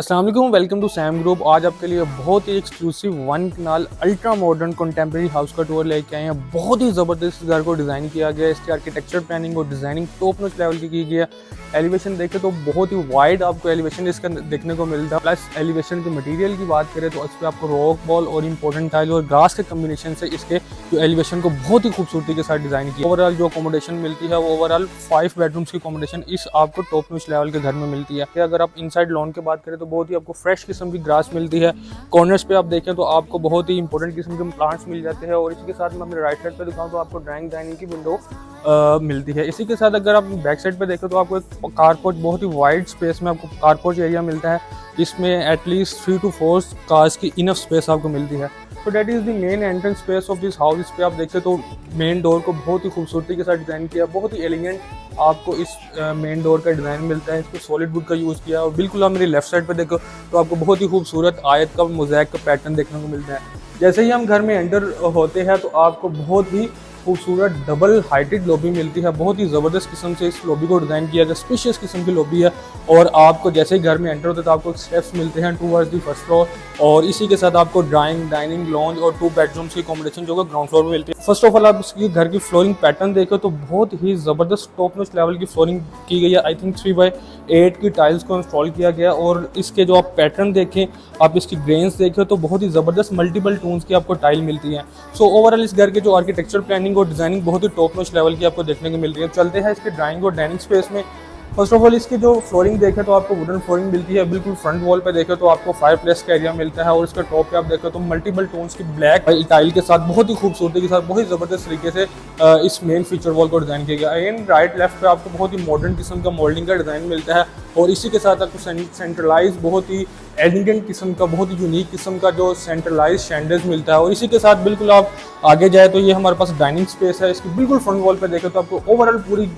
अस्सलाम वालेकुम, welcome to Sam group. आज आपके लिए बहुत ही एक्सक्लूसिव वन कनाल अल्ट्रा मॉडर्न कंटेम्प्रेरी हाउस का टूर लेके आए हैं। बहुत ही ज़बरदस्त घर को डिज़ाइन किया गया है। इसकी आर्किटेक्चर प्लानिंग और डिज़ाइनिंग टॉप नॉच लेवल की गई है। एलिवेशन देखें तो बहुत ही वाइड आपको एलिवेशन इसका देखने को मिलता है। प्लस एलिवेशन के मटेरियल की बात करें तो इस पर आपको रॉक बॉल और इंपॉर्टेंट टाइल और ग्रास के कम्बिनेशन से इसके जो एलिवेशन को बहुत ही खूबसूरती के साथ डिज़ाइन किया। ओवरऑल जो अकोमोडेशन मिलती है वो ओवरऑल 5 बेडरूम्स की अकोमोडेशन इस आपको टॉप नॉच लेवल के घर में मिलती है। अगर आप इनसाइड लॉन की बात करें तो बहुत ही आपको फ्रेश किस्म की ग्रास मिलती है। कॉर्नर्स पे आप देखें तो आपको बहुत ही इंपॉर्टेंट किस्म के प्लांट्स मिल जाते हैं। और इसी के साथ मैं अपने राइट साइड पे दिखाऊं तो आपको ड्राइंग डाइनिंग की विंडो मिलती है। इसी के साथ अगर आप बैक साइड पे देखें तो आपको एक कारपोर्च, बहुत ही वाइड स्पेस में आपको कारपोर्च एरिया मिलता है। इसमें एटलीस्ट 3 to 4 कार्स की इनफ स्पेस आपको मिलती है। तो that is the main entrance space of this house. इस पे आप देखें तो मेन डोर को बहुत ही खूबसूरती के साथ डिज़ाइन किया, बहुत ही एलिगेंट आपको इस मेन डोर का डिज़ाइन मिलता है। इसको सॉलिड वुड का यूज़ किया। और बिल्कुल आप मेरी लेफ्ट साइड पे देखो तो आपको बहुत ही खूबसूरत आयत का मोज़ैक का पैटर्न देखने को मिलता है। जैसे ही हम घर में एंटर होते हैं तो आपको बहुत ही खूबसूरत डबल हाइटेड लॉबी मिलती है। बहुत ही ज़बरदस्त किस्म से इस लॉबी को डिज़ाइन किया गया, स्पेशियस किस्म की लॉबी है। और आपको जैसे ही घर में एंटर होते हैं तो आपको स्टेप्स मिलते हैं टूवर्ड्स द फर्स्ट फ्लोर। और इसी के साथ आपको ड्राइंग, डाइनिंग, लॉन्ज और 2 बेडरूम्स की अकोमोडेशन जो कि ग्राउंड फ्लोर में मिलती है। फर्स्ट ऑफ ऑल आप इसकी घर की फ्लोरिंग पैटर्न देखो तो बहुत ही ज़बरदस्त टॉप नॉच लेवल की फ्लोरिंग की गई है। आई थिंक 3x8 की टाइल्स को इंस्टॉल किया गया। और इसके जो आप पैटर्न देखें, आप इसकी ग्रेन्स देखें तो बहुत ही ज़बरदस्त मल्टीपल टोन्स की आपको टाइल मिलती है। सो ओवरऑल इस घर के जो आर्किटेक्चर प्लानिंग और डिज़ाइनिंग बहुत ही टॉप नॉच लेवल की आपको देखने को मिल रही है। चलते हैं इसके ड्राइंग और डाइनिंग स्पेस में। फर्स्ट ऑफ ऑल इसकी जो फ्लोरिंग देखें तो आपको वुडन फ्लोरिंग मिलती है। बिल्कुल फ्रंट वॉल पे देखें तो आपको फायर प्लेस का एरिया मिलता है। और इसके टॉप पे आप देखें तो मल्टीपल टोन्स की ब्लैक टाइल के साथ बहुत ही खूबसूरती के साथ बहुत ही ज़बरदस्त तरीके से इस मेन फीचर वॉल को डिज़ाइन किया गया। अगेन राइट लेफ्ट पे आपको बहुत ही मॉडर्न किस्म का मोल्डिंग का डिज़ाइन मिलता है। और इसी के साथ आपको सेंट्रलाइज बहुत ही एलिगेंट किस्म का, बहुत ही यूनिक किस्म का जो सेंट्रलाइज शैंडल्स मिलता है। और इसी के साथ बिल्कुल आप आगे जाए तो ये हमारे पास डाइनिंग स्पेस है। इसकी बिल्कुल फ्रंट वॉल पे देखें तो आपको ओवरऑल पूरी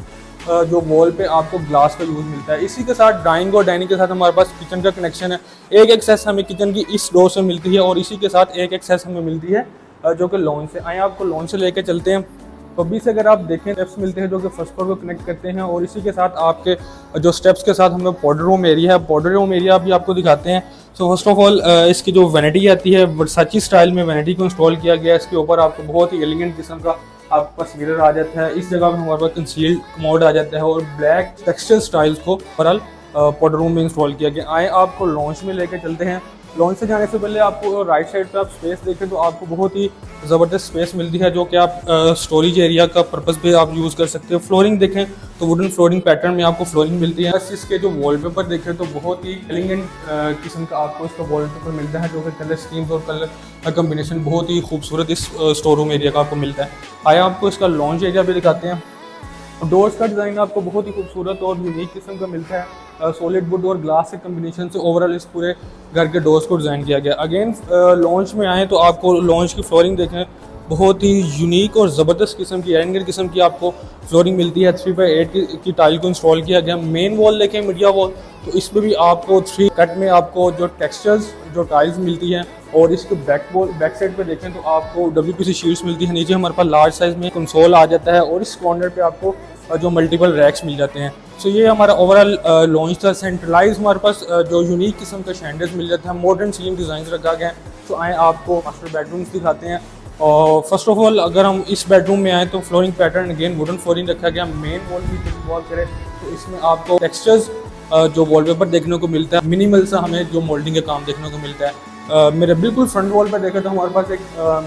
जो वॉल पे आपको ग्लास का यूज़ मिलता है। इसी के साथ ड्राइंग और डाइनिंग के साथ हमारे पास किचन का कनेक्शन है। एक एक्सेस हमें किचन की इस डोर से मिलती है और इसी के साथ एक एक्सेस हमें मिलती है जो कि लॉन से। आए आपको लॉन से लेके चलते हैं। तो अभी से अगर आप देखें स्टेप्स मिलते हैं जो कि फर्स्ट फ्लोर को कनेक्ट करते हैं। और इसी के साथ आपके जो स्टेप्स के साथ हमें पाउडर रूम एरिया है, पाउडर रूम एरिया भी आपको दिखाते हैं। सो फर्स्ट ऑफ ऑल इसकी जो वैनिटी आती है वर्साची स्टाइल में वैनिटी को इंस्टॉल किया गया है। इसके ऊपर आपको बहुत ही एलिगेंट किस्म का आपके पास मिरर आ जाता है। इस जगह पे हमारे पास कंसील्ड कमोड आ जाता है और ब्लैक टेक्सचर स्टाइल्स को ओवरऑल पाउडर रूम में इंस्टॉल किया गया। आए आपको लॉन्च में लेकर चलते हैं। लॉन्च से जाने से पहले आपको राइट साइड पे आप स्पेस देखें तो आपको बहुत ही ज़बरदस्त स्पेस मिलती है जो कि आप स्टोरेज एरिया का पर्पस पे आप यूज़ कर सकते हो। फ्लोरिंग देखें तो वुडन फ्लोरिंग पैटर्न में आपको फ्लोरिंग मिलती है। इसके जो वॉलपेपर देखें तो बहुत ही एलिगेंट किस्म का आपको इसका वॉलपेपर मिलता है जो कि कलर स्कीम्स और कलर का कम्बिनेशन बहुत ही खूबसूरत इस स्टोर रूम एरिया का आपको मिलता है। आए आपको इसका लॉन्च एरिया भी दिखाते हैं। डोर्स का डिज़ाइन आपको बहुत ही खूबसूरत और यूनिक किस्म का मिलता है। सॉलिड वुड और ग्लास के कम्बिनेशन से ओवरऑल इस पूरे घर के डोर्स को डिज़ाइन किया गया। अगेन लॉन्च में आए तो आपको लॉन्च की फ्लोरिंग देखें, बहुत ही यूनिक और ज़बरदस्त किस्म की एंगल किस्म की आपको फ्लोरिंग मिलती है। 3x8 की टाइल को इंस्टॉल किया गया। मेन वॉल देखें मीडिया वॉल तो इसमें भी आपको 3 कट में आपको जो टेक्सचर्स जो टाइल्स मिलती हैं। और इसके बैक साइड पे देखें तो आपको WPC शीट्स मिलती है। नीचे हमारे पास लार्ज साइज़ में कंसोल आ जाता है और इस कॉर्नर पे आपको जो मल्टीपल रैक्स मिल जाते हैं। सो ये हमारा ओवरऑल लॉन्च था। सेंट्रलाइज हमारे पास जो यूनिक किस्म का शैंडल्स मिल जाते हैं, मॉडर्न सीलिंग डिज़ाइन रखा गया है। तो आए आपको मास्टर बेडरूम्स दिखाते हैं। और फर्स्ट ऑफ ऑल अगर हम इस बेडरूम में आए तो flooring pattern again wooden flooring रखा गया। मेन वॉल भी इन्वॉल्व करें तो इसमें आपको टेक्सचर्स जो वॉलपेपर देखने को मिलता है, मिनिमल सा हमें जो मोल्डिंग का काम देखने को मिलता है। मेरे बिल्कुल फ्रंट वॉल पर देखें तो हमारे पास एक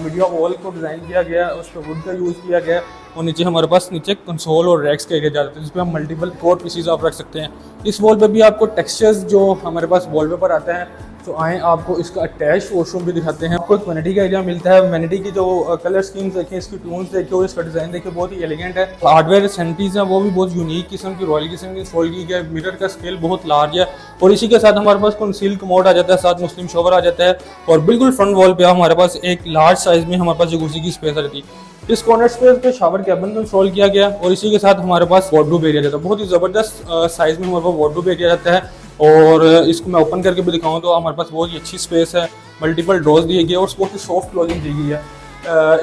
मीडिया वॉल को डिज़ाइन किया गया है, उस पर वुड का यूज़ किया गया है। और नीचे हमारे पास नीचे कंसोल और रैक्स के एरिया जाते हैं जिसमें हम मल्टीपल कोर पीसीज आप रख सकते हैं। इस वॉल पे भी आपको टेक्सचर्स जो हमारे पास वॉलपेपर आता है। तो आए आपको इसका अटैच वॉशरूम भी दिखाते हैं। आपको एक वैनिटी का एरिया मिलता है। वैनिटी की जो कलर स्कीम्स देखें, इसकी टून्स देखें और इसका डिज़ाइन देखें, बहुत ही एलिगेंट है। हार्डवेयर सैनिटीज़ हैं वो भी बहुत यूनिक किस्म की, रॉयल किस्म की इंस्टॉल की गई है। मिरर का स्केल बहुत लार्ज है। और इसी के साथ हमारे पास कंसील्ड कमोड आ जाता है, साथ मुस्लिम शॉवर आ जाता है। और बिल्कुल फ्रंट वॉल पे हमारे पास एक लार्ज साइज़ में हमारे पास जकूज़ी की स्पेस रहती है। इस कॉर्नर स्पेस पे शावर कैबिन को इंस्टॉल किया गया। और इसी के साथ हमारे पास वार्डरोब एरिया जाता है। बहुत ही ज़बरदस्त साइज़ में हमारे पास वार्डरोब एरिया रहता है। और इसको मैं ओपन करके भी दिखाऊँ तो हमारे पास बहुत ही अच्छी स्पेस है। मल्टीपल डोर्स दिए गए और बहुत ही सॉफ्ट क्लोजिंग दी गई है।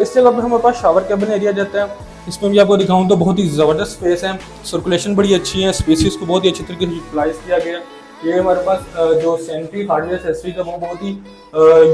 इस जगह पर हमारे पास शावर कैबिन एरिया जाता है। इसमें भी आपको दिखाऊँ तो बहुत ही ज़बरदस्त स्पेस है। सर्कुलेशन बड़ी अच्छी है। स्पेसिस को बहुत ही अच्छी तरीके से यूटिलाइज किया गया है। ये हमारे पास जो सेंट्री हार्डवेयर एक्सेसरीज है वो बहुत ही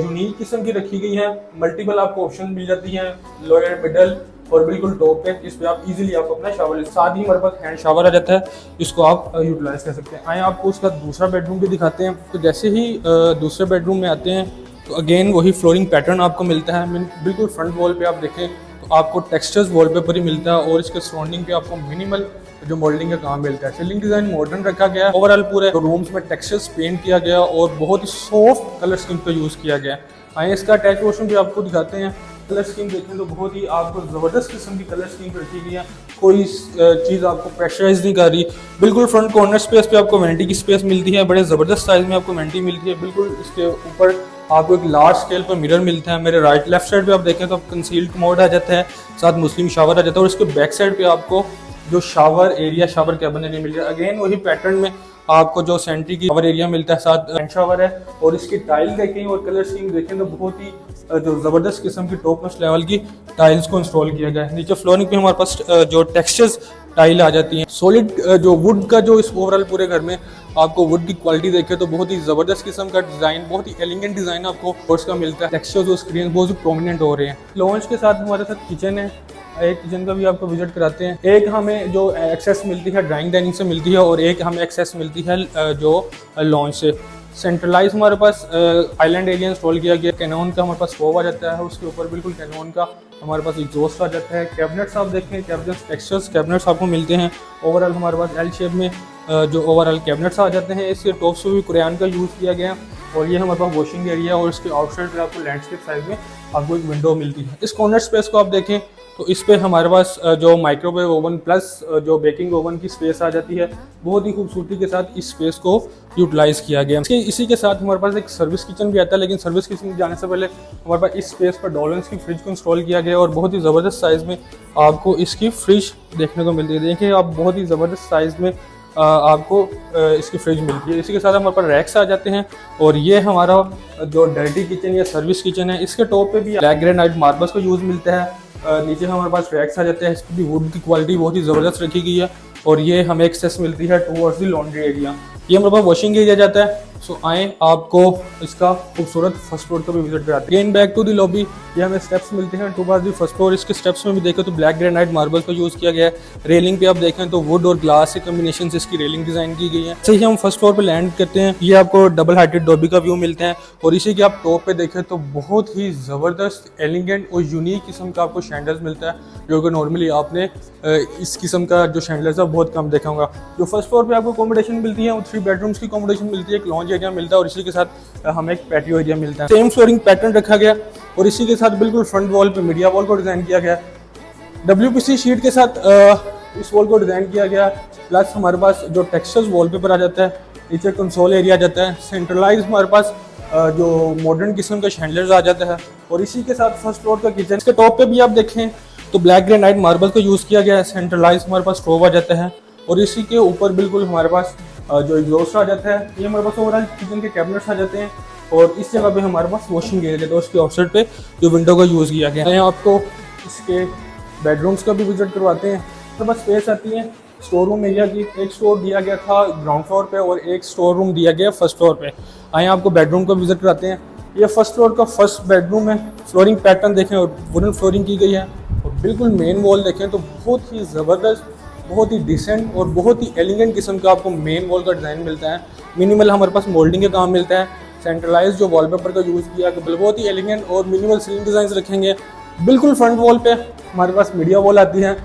यूनिक किस्म की रखी गई है। मल्टीपल आपको ऑप्शन मिल जाती हैं लोअर, मिडल और बिल्कुल टॉप पे। इस पे आप इजीली आप अपना शावर, साथ ही हमारे पास हैंड शावर आ जाता है, इसको आप यूटिलाइज कर सकते हैं। आए आपको उसका दूसरा बेडरूम भी दिखाते हैं। तो जैसे ही दूसरे बेडरूम में आते हैं तो अगेन वही फ्लोरिंग पैटर्न आपको मिलता है। बिल्कुल फ्रंट वॉल पे आप देखें तो आपको टेक्सचर्स वॉलपेपर ही मिलता है और इसके सराउंडिंग पे आपको मिनिमल जो मॉडलिंग का काम मिलता है। सीलिंग डिजाइन मॉडर्न रखा गया है। ओवरऑल पूरे रूम्स में टेक्सचर्स पेंट किया गया और बहुत ही सॉफ्ट कलर स्कीम का यूज़ किया गया है। आइए इसका अटैच वॉशरूम भी आपको दिखाते हैं। कलर स्कीम देखें तो बहुत ही आपको ज़बरदस्त किस्म की कलर स्कीम रखी गई है। कोई चीज़ आपको प्रेशराइज नहीं कर रही। बिल्कुल फ्रंट कॉर्नर स्पेस पे आपको वैनिटी की स्पेस मिलती है। बड़े ज़बरदस्त साइज़ में आपको वैनिटी मिलती है। बिल्कुल इसके ऊपर आपको एक लार्ज स्केल पर मिरर मिलता है। मेरे राइट लेफ्ट साइड पे आप देखें तो आप कंसील्ड कमोड आ जाता है, साथ मुस्लिम शावर आ जाता है और इसके बैक साइड पे आपको जो shower area, shower cabin area मिल जाए। अगेन वही पैटर्न में आपको जो सेंट्री की शावर एरिया मिलता है, साथ हैंड शावर है। और इसकी टाइल देखें और कलर स्कीम देखें तो बहुत ही जो ज़बरदस्त किस्म की टॉप नॉच लेवल की टाइल्स को इंस्टॉल किया गया है। नीचे फ्लोरिंग पे हमारे पास जो टेक्सचर्स टाइल आ जाती हैं। सॉलिड जो वुड का जो इस ओवरऑल पूरे घर में आपको वुड की क्वालिटी देखे तो बहुत ही ज़बरदस्त किस्म का डिज़ाइन, बहुत ही एलिगेंट डिज़ाइन आपको कोर्स का मिलता है। टेक्सचर्स और स्क्रीन बहुत ही प्रोमिनेंट हो रहे हैं। लॉन्च के साथ हमारे साथ किचन है। एक किचन का भी आपको विजिट कराते हैं। एक हमें जो एक्सेस मिलती है ड्राइंग डाइनिंग से मिलती है और एक हमें एक्सेस मिलती है जो लॉन्च से। सेंट्रलाइज हमारे पास आइलैंड एरिया इंस्टॉल किया गया। कैनन का हमारे पास स्टोव आ जाता है, उसके ऊपर बिल्कुल कैनन का हमारे पास एग्जॉस्ट आ जाता है। कैबिनेट्स आप देखें, कैबिनेट्स टेक्सचर्स कैबिनेट्स आपको मिलते हैं। ओवरऑल हमारे पास एल शेप में जो ओवरऑल कैबिनेट्स आ जाते हैं। इसके टॉप्स पे भी कुरान का यूज़ किया गया और ये हमारे पास वॉशिंग एरिया और इसके आउटसाइड पे आपको लैंडस्केप साइज में आपको एक विंडो मिलती है। इस कॉर्नर स्पेस को आप देखें तो इस पे हमारे पास जो माइक्रोवेव ओवन प्लस जो बेकिंग ओवन की स्पेस आ जाती है। बहुत ही खूबसूरती के साथ इस स्पेस को यूटिलाइज किया गया। इसी के साथ हमारे पास एक सर्विस किचन भी आता है, लेकिन सर्विस किचन जाने से पहले हमारे पास इस स्पेस पर डॉल्फिन्स की फ्रिज को इंस्टॉल किया गया और बहुत ही ज़बरदस्त साइज़ में आपको इसकी फ्रिज देखने को मिलती है। देखिए आप बहुत ही ज़बरदस्त साइज़ में आपको इसकी फ्रिज मिलती है। इसी के साथ हमारे पास रैक्स आ जाते हैं और ये हमारा जो डर्टी किचन या सर्विस किचन है। इसके टॉप पे भी ब्लैक ग्रेनाइट मार्बल्स का यूज़ मिलता है। नीचे हमारे पास रैक्स आ जाते हैं। इसकी भी वुड की क्वालिटी बहुत ही ज़बरदस्त रखी गई है और ये हमें एक्सेस मिलती है टुवर्ड्स द लॉन्ड्री एरिया। ये हमारे पास वॉशिंग एरिया जाता है। सो आए आपको इसका खूबसूरत फर्स्ट फ्लोर का भी विजिट कराते हैं। Again back to the lobby, ये हमें स्टेप्स मिलते हैं टुवर्ड्स द फर्स्ट फ्लोर। इसके स्टेप्स में भी देखें तो ब्लैक ग्रेनाइट मार्बल का यूज़ किया गया है। रेलिंग पे आप देखें तो वुड और ग्लास के कॉम्बिनेशन से इसकी रेलिंग डिज़ाइन की गई है। ऐसे ही हम फर्स्ट फ्लोर पर लैंड करते हैं। ये आपको डबल हाइटेड डॉबी का व्यू मिलता है और इसी के आप टॉप पे देखें तो बहुत ही ज़बरदस्त एलिगेंट और यूनिक किस्म का आपको शैंडल्स मिलता है, जो कि नॉर्मली आपने इस किस्म का जो शैंडल्स है बहुत कम देखा होगा। जो फर्स्ट फ्लोर पे आपको अकोमोडेशन मिलती है वो 3 बेडरूम्स की अकोमोडेशन मिलती है। एक लॉन्ज एरिया मिलता है और इसी के साथ हमें एक पैटियो एरिया मिलता है। सेम फ्लोरिंग पैटर्न रखा गया और इसी के साथ बिल्कुल फ्रंट वॉल पे मीडिया वॉल को डिज़ाइन किया गया। WPC शीट के साथ इस वॉल को डिज़ाइन किया गया। प्लस हमारे पास जो टेक्सचर्स वॉलपेपर आ जाता है। नीचे कंसोल एरिया आ जाता है। सेंट्रलाइज हमारे पास जो मॉडर्न किस्म का शैंडलर्स आ जाता है और इसी के साथ फर्स्ट फ्लोर का किचन के टॉप पे भी आप देखें तो ब्लैक ग्रेनाइट मार्बल का यूज़ किया गया है। सेंट्रलाइज हमारे पास स्टोव आ जाता है और इसी के ऊपर बिल्कुल हमारे पास जो एग्जॉस्ट आ जाता है। ये हमारे पास ओवरऑल किचन के कैबिनेट्स आ जाते हैं और इस जगह पे हमारे पास वॉशिंग एरिया है तो उसके आउटसाइड पे जो विंडो का यूज़ किया गया है। आपको इसके बेडरूम्स का भी विजिट करवाते हैं। तो बस स्पेस आती है स्टोर रूम एरिया की। एक स्टोर दिया गया था ग्राउंड फ्लोर पे और एक स्टोर रूम दिया गया फर्स्ट फ्लोर पे। आए आपको बेडरूम का विजिट कराते हैं। ये फर्स्ट फ्लोर का फर्स्ट बेडरूम है। फ्लोरिंग पैटर्न देखें और वुडन फ्लोरिंग की गई है और बिल्कुल मेन वॉल देखें तो बहुत ही ज़बरदस्त, बहुत ही डिसेंट और बहुत ही एलिगेंट किस्म का आपको मेन वॉल का डिज़ाइन मिलता है। मिनिमल हमारे पास मोल्डिंग का काम मिलता है। सेंट्रलाइज जो वॉलपेपर का यूज़ किया कि बहुत ही एलिगेंट और मिनिमल सीलिंग डिज़ाइन रखेंगे। बिल्कुल फ्रंट वॉल पे हमारे पास मीडिया वॉल आती है।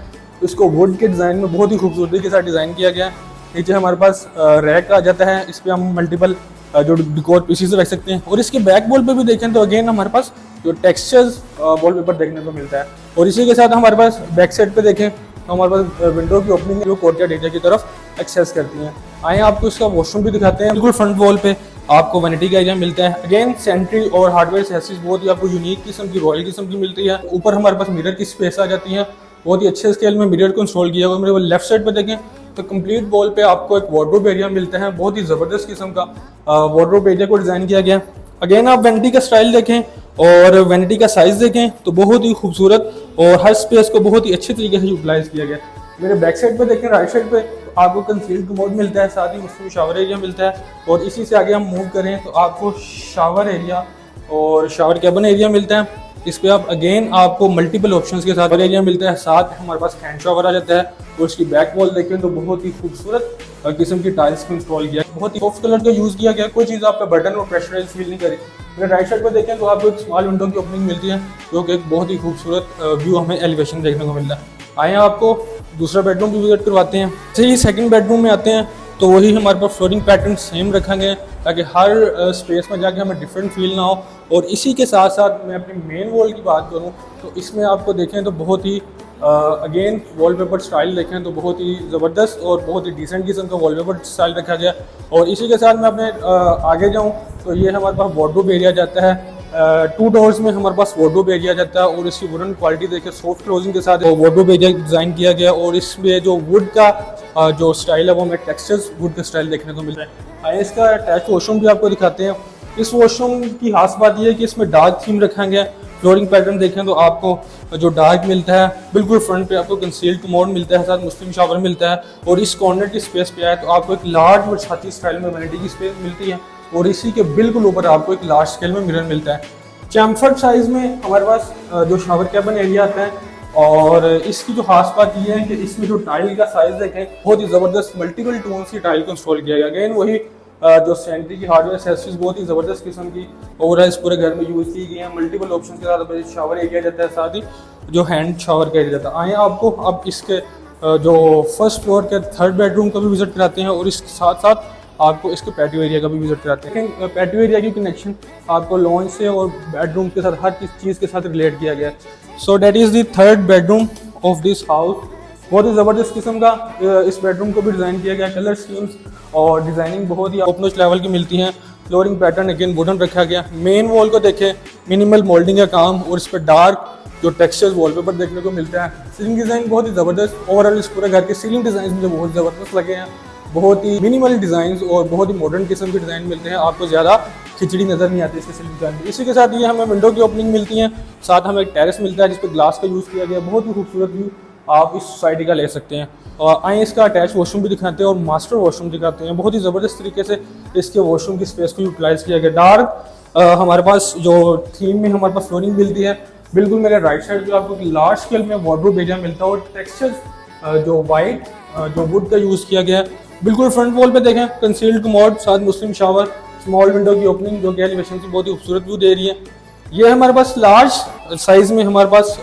इसको वुड के डिज़ाइन में बहुत ही खूबसूरती के साथ डिज़ाइन किया गया है। नीचे हमारे पास रैक आ जाता है। इस पर हम मल्टीपल जो डिकोर पीसीस रख सकते हैं और इसके बैक वॉल पे भी देखें तो अगेन हमारे पास जो टेक्सचर्स वॉलपेपर देखने को मिलता है और इसी के साथ हमारे पास बैक साइड पे देखें तो हमारे पास विंडो की ओपनिंग जो कोर्टयार्ड एरिया की तरफ एक्सेस करती हैं। आए आपको इसका वॉशरूम भी दिखाते हैं। बिल्कुल फ्रंट वॉल पे आपको वैनिटी का एरिया मिलता है। अगेन सेंट्री और हार्डवेयर एक्सेसरीज बहुत ही आपको यूनिक किस्म की, रॉयल किस्म की मिलती है। ऊपर हमारे पास मिरर की स्पेस आ जाती है। बहुत ही अच्छे स्केल में मिरर को इंस्टॉल किया हुआ। मेरे लेफ्ट साइड पे देखें तो कंप्लीट वॉल पे आपको एक वार्डरोब एरिया मिलता है। बहुत ही ज़बरदस्त किस्म का वार्डरोब एरिया को डिज़ाइन किया गया। अगेन आप वैनिटी का स्टाइल देखें और वैनिटी का साइज़ देखें तो बहुत ही खूबसूरत और हर स्पेस को बहुत ही अच्छे तरीके से यूटिलाइज किया गया। मेरे बैक साइड पे देखें, राइट साइड पे, तो आपको कंसील्ड कमोड मिलता है, साथ ही उसमें शावर एरिया मिलता है। और इसी से आगे हम मूव करें तो आपको शावर एरिया और शावर कैबिन एरिया मिलता है। इस पे आप अगेन आपको मल्टीपल ऑप्शंस के साथ एरिया मिलता है। साथ हमारे पास हैंड शावर आ जाता है और उसकी बैक वॉल देखें तो बहुत ही खूबसूरत किस्म की टाइल्स को इंस्टॉल किया है। बहुत ही सॉफ्ट कलर का यूज़ किया गया, कोई चीज़ आपका बटन और प्रेशराइज फील नहीं करी। अगर राइट साइड पर देखें तो आपको एक स्मॉल विंडो की ओपनिंग मिलती है, जो कि एक बहुत ही खूबसूरत व्यू हमें एलिवेशन देखने को मिलता है। आए आपको दूसरा बेडरूम भी विजिट करवाते हैं। जैसे ही सेकंड बेडरूम में आते हैं तो वही हमारे पास फ्लोरिंग पैटर्न सेम रखा गया है, ताकि हर स्पेस में जाके हमें डिफरेंट फील ना हो। और इसी के साथ साथ मैं अपनी मेन वॉल की बात करूं तो इसमें आपको देखें तो बहुत ही अगेन वॉलपेपर स्टाइल देखें तो बहुत ही ज़बरदस्त और बहुत ही डिसेंट किस्म का वॉलपेपर स्टाइल रखा गया। और इसी के साथ मैं अपने आगे जाऊँ तो ये हमारे पास वार्डरोब एरिया जाता है। 2 डोर्स में हमारे पास वार्डरोब एरिया जाता है और इसकी वुडन क्वालिटी देखिए सॉफ्ट क्लोजिंग के साथ वार्डरोब एरिया डिज़ाइन किया गया। और इसमें जो वुड का जो स्टाइल है वो हमें टेक्सचर्स वुड का स्टाइल देखने को मिल रहा है। आइए इसका अटैच वॉशरूम भी आपको दिखाते हैं। इस वॉशरूम की खास बात यह है कि इसमें डार्क थीम रखा गया है। फ्लोरिंग पैटर्न देखें तो आपको जो डार्क मिलता है, बिल्कुल फ्रंट पे आपको कंसील्ड कमोड मिलता है, साथ मुस्लिम शावर मिलता है। और इस कॉर्नर की स्पेस पे आए तो आपको एक लार्ज वर्साती स्टाइल में वैनिटी की स्पेस मिलती है। और इसी के बिल्कुल ऊपर आपको एक लार्ज स्केल में मिरर मिलता है। चैम्फर्ड साइज में हमारे पास जो शावर कैबिन एरिया आता है। और इसकी जो खास बात यह है कि इसमें जो टाइल का साइज देखें बहुत ही ज़बरदस्त मल्टीपल टोन्स की टाइल को इंस्टॉल किया गया। अगेन वही जो सैनिटरी की हार्डवेयर एक्सेसरीज बहुत ही ज़बरदस्त किस्म की ओवरऑल इस पूरे घर में यूज़ की गई हैं। मल्टीपल ऑप्शन के साथ शावर एरिया जाता है, साथ ही जो हैंड शावर का एरिया जाता है। आए आपको अब इसके जो फर्स्ट फ्लोर के थर्ड बेडरूम का भी विजिट कराते हैं और इसके साथ साथ आपको इसके पैटियो एरिया का भी विजिट कराते हैं। लेकिन पैटियो एरिया की कनेक्शन आपको लॉन से और बेडरूम के साथ हर चीज़ के साथ रिलेट किया गया है। So that is the third bedroom of this house. बहुत ही ज़बरदस्त किस्म का इस बेडरूम को भी डिज़ाइन किया गया। कलर स्कीम्स और डिज़ाइनिंग बहुत ही टॉप-नॉच लेवल की मिलती हैं। फ्लोरिंग पैटर्न अगेन वुडन रखा गया। मेन वॉल को देखें, मिनिमल मोल्डिंग का काम और इस पर डार्क जो टेक्सचर्स वॉलपेपर देखने को मिलता है। सीलिंग डिज़ाइन बहुत ही ज़बरदस्त। ओवरऑल इस पूरे घर के सीलिंग डिज़ाइन मुझे बहुत ज़बरदस्त लगे हैं। बहुत ही मिनिमल डिज़ाइन और बहुत ही मॉडर्न किस्म के डिज़ाइन मिलते हैं, आपको ज़्यादा खिचड़ी नज़र नहीं आती इसके सीलिंग डिज़ाइन। इसी के साथ ये हमें विंडो की ओपनिंग मिलती है, साथ हमें एक टेरेस मिलता है जिस पर ग्लास का यूज़ किया गया। बहुत ही खूबसूरत व्यू आप इस सोसाइटी का ले सकते हैं। और आए इसका अटैच वॉशरूम भी दिखाते हैं और मास्टर वॉशरूम दिखाते हैं। बहुत ही ज़बरदस्त तरीके से इसके वॉशरूम की स्पेस को यूटिलाइज़ किया गया। डार्क हमारे पास जो थीम में हमारे पास फ्लोरिंग मिलती है। बिल्कुल मेरे राइट साइड पे आपको लार्ज स्केल में वार्डरोब एरिया मिलता है और टेक्सचर्स जो वाइट जो वुड का यूज़ किया गया है। बिल्कुल फ्रंट वॉल पे देखें कंसील्ड कमोड, साथ मुस्लिम शावर, स्मॉल विंडो की ओपनिंग जो कि एलिवेशन से बहुत ही खूबसूरत व्यू दे रही है। ये हमारे पास लार्ज साइज में हमारे पास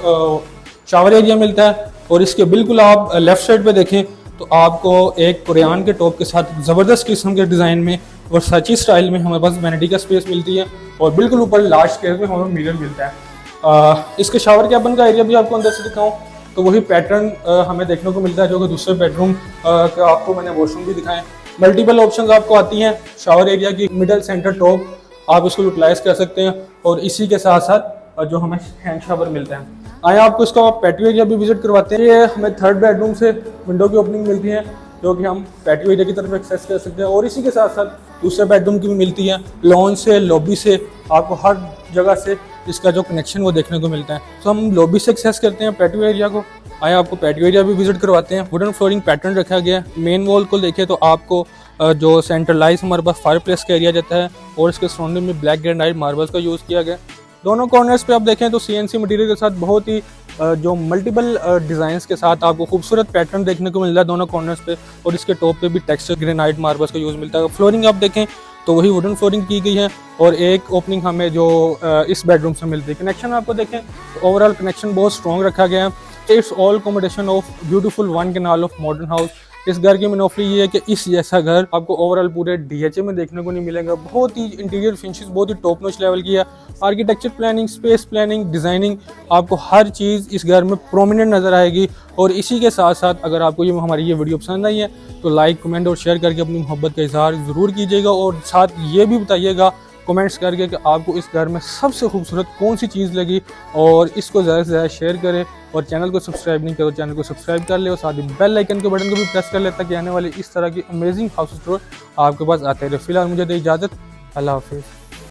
शावर एरिया मिलता है। और इसके बिल्कुल आप लेफ्ट साइड पे देखें तो आपको एक कुरान के टॉप के साथ ज़बरदस्त किस्म के डिज़ाइन में वर्साची स्टाइल में हमारे पास वैनिटी का स्पेस मिलती है। और बिल्कुल ऊपर लार्ज स्केल में हमें मिरर मिलता है। इसके शावर कैबिन का एरिया भी आपको अंदर से दिखाऊं तो वही पैटर्न हमें देखने को मिलता है जो कि दूसरे बेडरूम का आपको मैंने वॉशरूम भी दिखाएं। मल्टीपल ऑप्शंस आपको आती हैं शावर एरिया की, मिडल सेंटर टॉप आप इसको यूटिलाइज कर सकते हैं। और इसी के साथ साथ जो हमें हैंड शावर मिलता है। आए आपको इसका पैटियो एरिया भी विजिट करवाते हैं। ये हमें थर्ड बेडरूम से विंडो की ओपनिंग मिलती है जो कि हम पैटियो एरिया की तरफ एक्सेस कर सकते हैं। और इसी के साथ साथ दूसरे बेडरूम की भी मिलती है। लॉन से, लॉबी से आपको हर जगह से इसका जो कनेक्शन वो देखने को मिलता है। तो हम लॉबी से एक्सेस करते हैं पैटियो एरिया को। आए आपको पैटियो एरिया भी विजिट करवाते हैं। वुडन फ्लोरिंग पैटर्न रखा गया है। मेन वॉल को देखें तो आपको जो सेंट्रलाइज हमारे पास फायर प्लेस का एरिया जाता है और इसके सराउंडिंग में ब्लैक ग्रेनाइट मार्बल्स का यूज़ किया गया। दोनों कॉर्नर्स पे आप देखें तो CNC मटेरियल के साथ बहुत ही जो मल्टीपल डिज़ाइंस के साथ आपको खूबसूरत पैटर्न देखने को मिल रहा है दोनों कॉर्नर्स पे। और इसके टॉप पे भी टेक्सचर ग्रेनाइट मार्बल्स का यूज़ मिलता है। फ्लोरिंग आप देखें तो वही वुडन फ्लोरिंग की गई है। और एक ओपनिंग हमें जो इस बेडरूम से मिलती है। कनेक्शन आपको देखें तो ओवरऑल कनेक्शन बहुत स्ट्रॉन्ग रखा गया है। It's all combination of beautiful one canal of modern house. इस घर की मोनोफली ये है कि इस जैसा घर आपको ओवरऑल पूरे DHA में देखने को नहीं मिलेगा। बहुत ही इंटीरियर फिनिशेस बहुत ही टॉप नॉच लेवल की है। Architecture planning, space planning, designing, आपको हर चीज़ इस घर में प्रोमिनेंट नज़र आएगी। और इसी के साथ साथ अगर आपको हमारी ये वीडियो पसंद आई है तो लाइक, कमेंट और शेयर करके अपनी मोहब्बत का इजहार ज़रूर कीजिएगा। और साथ ये भी बताइएगा कमेंट्स करके कि आपको इस घर में सबसे खूबसूरत कौन सी चीज़ लगी। और इसको ज़्यादा से ज़्यादा शेयर करें। और चैनल को सब्सक्राइब नहीं करो, चैनल को सब्सक्राइब कर ले और साथ ही बेल आइकन के बटन को भी प्रेस कर ले ताकि आने वाले इस तरह की अमेजिंग हाउस टूर आपके पास आते रहे। फिलहाल मुझे दे इजाज़त, अल्लाह हाफिज़।